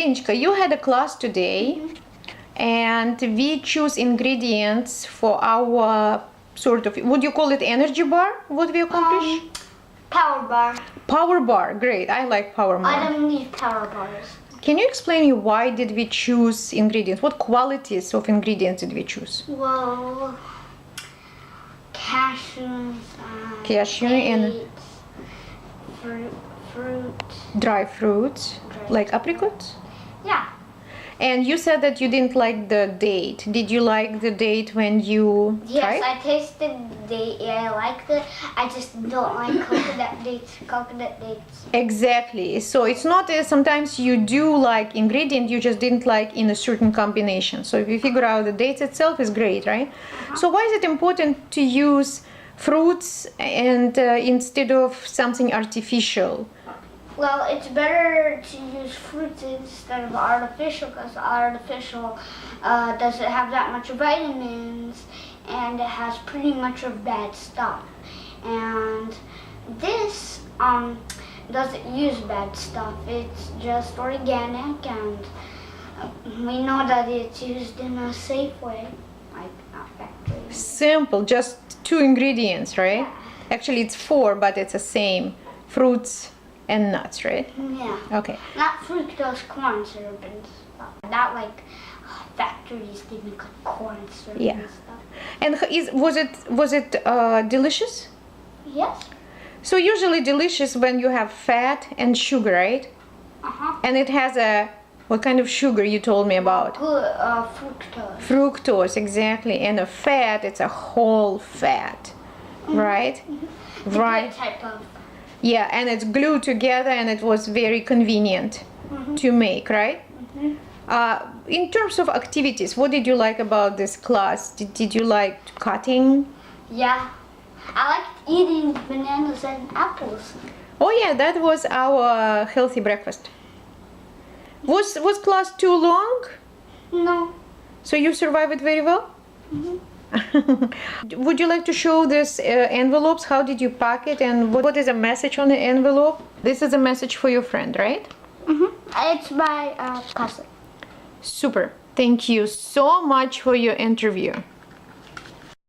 Anichka, you had a class today, and we choose ingredients for our sort of, would you call it energy bar? What we accomplish? Power bar. Power bar, great. I like power bar. I don't need power bars. Can you explain me why did we choose ingredients? What qualities of ingredients did we choose? Well, cashews, Cashew and dates, fruit. dry fruits, like apricots? Yeah. And you said that you didn't like the date. Did you like the date when you Yes, tried? I tasted date. Yeah, I liked it. I just don't like coconut dates. Coconut dates. Exactly. So it's not sometimes you do like ingredient, you just didn't like in a certain combination. So if you figure out the dates itself is great, right? So why is it important to use fruits and instead of something artificial? Well, it's better to use fruits instead of artificial because artificial doesn't have that much vitamins and it has pretty much of bad stuff. And this doesn't use bad stuff. It's just organic and we know that it's used in a safe way, like not factory. Simple, just 2 ingredients, right? Actually it's 4, but it's the same. Fruits and nuts, right? Yeah. Okay. Not fructose corn syrup and stuff. Not like factories they make like corn syrup Yeah. and stuff. And was it delicious? Yes. So usually delicious when you have fat and sugar, right? Uh-huh. And it has what kind of sugar you told me about? Good fructose. Fructose, exactly. And a fat, it's a whole fat, right? The Right. good type of. Yeah, and it's glued together and it was very convenient to make, right? In terms of activities, what did you like about this class? Did you like cutting? Yeah. I liked eating bananas and apples. Oh yeah, that was our healthy breakfast. Was class too long? No. So you survived it very well? Would you like to show this envelopes? How did you pack it and what is a message on the envelope? This is a message for your friend, right? It's my cousin. Super. Thank you so much for your interview.